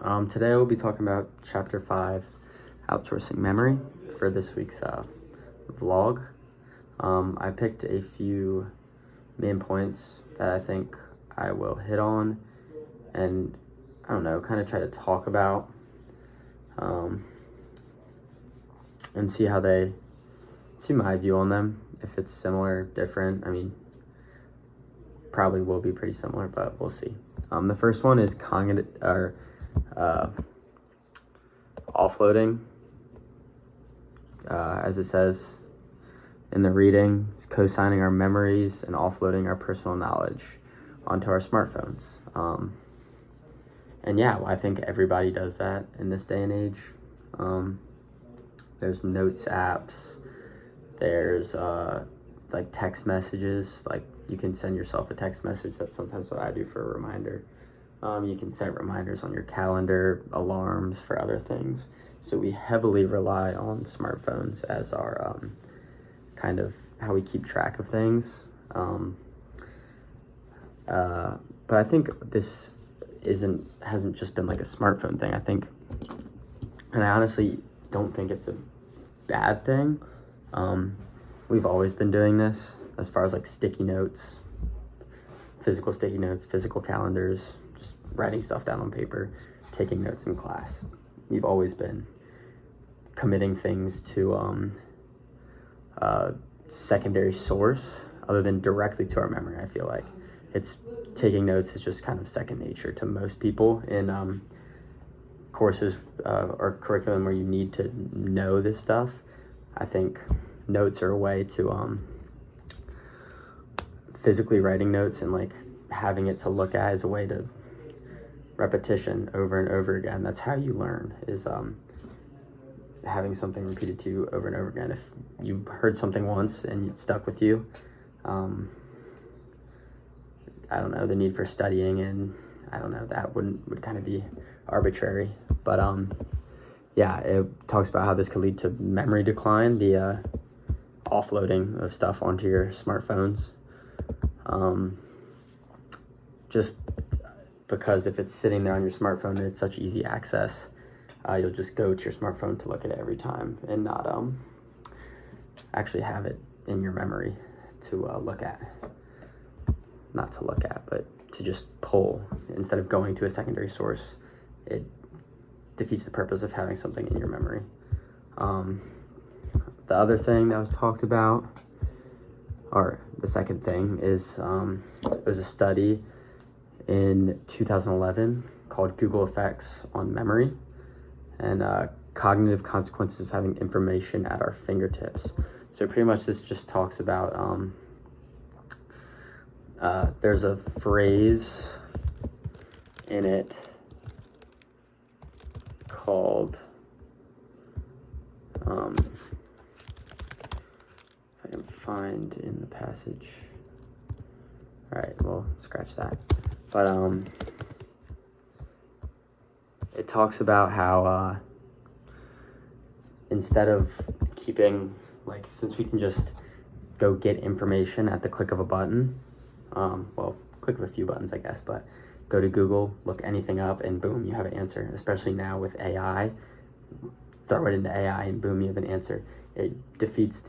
Today we'll be talking about Chapter 5, Outsourcing Memory, for this week's vlog. I picked a few main points that I think I will hit on and, kind of try to talk about and see my view on them. If it's similar, different, probably will be pretty similar, but we'll see. The first one is offloading. As it says in the reading, it's co-signing our memories and offloading our personal knowledge onto our smartphones. I think everybody does that in this day and age. There's notes apps. There's like text messages, like you can send yourself a text message. That's sometimes what I do for a reminder. You can set reminders on your calendar, alarms for other things. So we heavily rely on smartphones as our kind of how we keep track of things. But I think this hasn't just been like a smartphone thing. And I honestly don't think it's a bad thing. We've always been doing this as far as like sticky notes, physical calendars, just writing stuff down on paper, taking notes in class. We've always been committing things to a secondary source other than directly to our memory. I feel like taking notes is just kind of second nature to most people in courses or curriculum where you need to know this stuff. I think notes are a way to physically writing notes and like having it to look at is a way to repetition over and over again. That's how you learn, is having something repeated to you over and over again. If you heard something once and it stuck with you, the need for studying and that would kind of be arbitrary. But it talks about how this could lead to memory decline, the offloading of stuff onto your smartphones. Just because if it's sitting there on your smartphone and it's such easy access, you'll just go to your smartphone to look at it every time and not actually have it in your memory to look at. Not to look at, but to just pull. Instead of going to a secondary source, it defeats the purpose of having something in your memory. The other thing that was talked about, or the second thing, is it was a study in 2011 called Google Effects on Memory and Cognitive Consequences of Having Information at Our Fingertips. So pretty much this just talks about, there's a phrase in it called, if I can find in the passage. All right, well, scratch that. But it talks about how instead of keeping, since we can just go get information at the click of a button, click of a few buttons, I guess, but go to Google, look anything up, and boom, you have an answer. Especially now with AI, throw it into AI, and boom, you have an answer. It defeats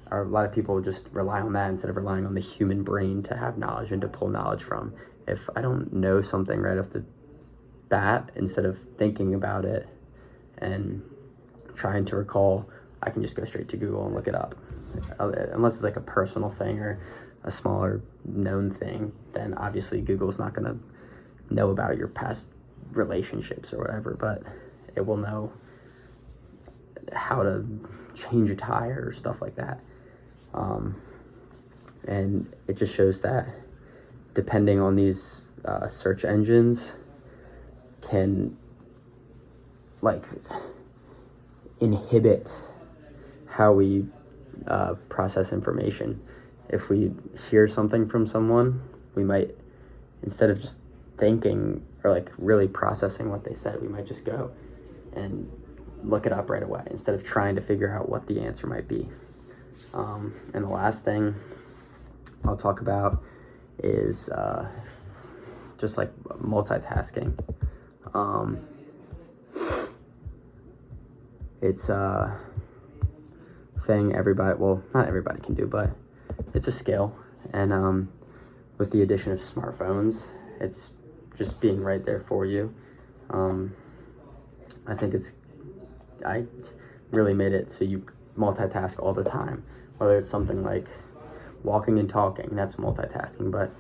a lot of people just rely on that instead of relying on the human brain to have knowledge and to pull knowledge from. If I don't know something right off the bat, instead of thinking about it and trying to recall, I can just go straight to Google and look it up. Unless it's like a personal thing or a smaller known thing, then obviously Google's not going to know about your past relationships or whatever, but it will know how to change a tire or stuff like that. And it just shows that depending on these search engines can inhibit how we process information. If we hear something from someone, we might, instead of just thinking or really processing what they said, we might just go and look it up right away instead of trying to figure out what the answer might be. And the last thing I'll talk about is just multitasking. It's a thing everybody, well, not everybody can do, but it's a skill. And with the addition of smartphones, it's just being right there for you. I think I really made it so you multitask all the time, whether it's something like walking and talking, that's multitasking, but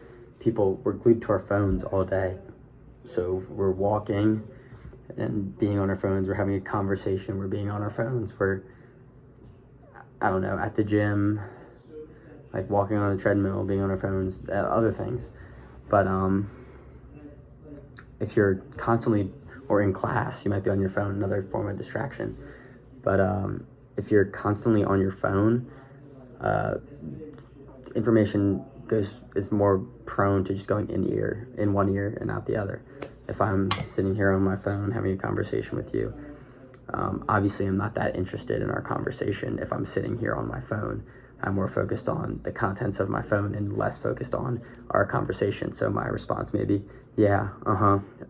we're glued to our phones all day. So we're walking and being on our phones, we're having a conversation, we're being on our phones, we're, I don't know, at the gym, like walking on a treadmill, being on our phones, other things. But if you're constantly, or in class, you might be on your phone, another form of distraction. But if you're constantly on your phone, information is more prone to just going in one ear and out the other. If I'm sitting here on my phone having a conversation with you, obviously I'm not that interested in our conversation. If I'm sitting here on my phone, I'm more focused on the contents of my phone and less focused on our conversation. So my response may be, yeah,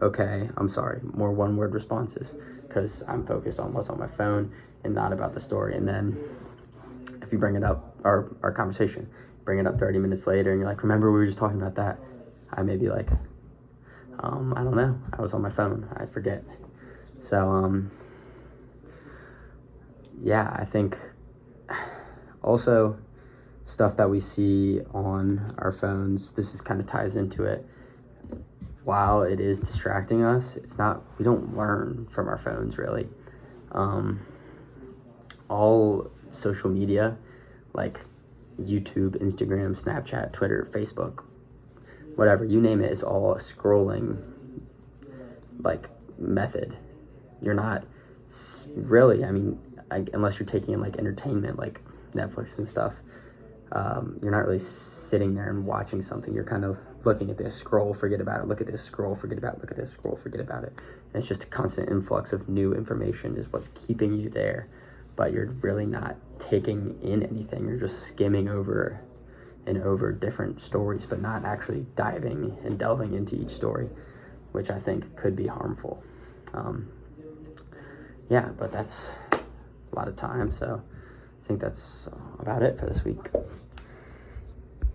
okay, I'm sorry. More one-word responses, because I'm focused on what's on my phone and not about the story. And then if you bring it up, our conversation, bring it up 30 minutes later, and you're like, remember we were just talking about that? I may be like, I don't know. I was on my phone. I forget. So, yeah, I think also stuff that we see on our phones, this is kind of ties into it. While it is distracting us, we don't learn from our phones really. All social media, like YouTube, Instagram, Snapchat, Twitter, Facebook, whatever, you name it, is all a scrolling like method. You're not really, unless you're taking in like entertainment, like Netflix and stuff, you're not really sitting there and watching something. You're kind of looking at this, scroll, forget about it, look at this, scroll, forget about it, look at this, scroll, forget about it. And it's just a constant influx of new information is what's keeping you there, but you're really not taking in anything. You're just skimming over and over different stories, but not actually diving and delving into each story, which I think could be harmful. Yeah, but that's a lot of time, so I think that's about it for this week.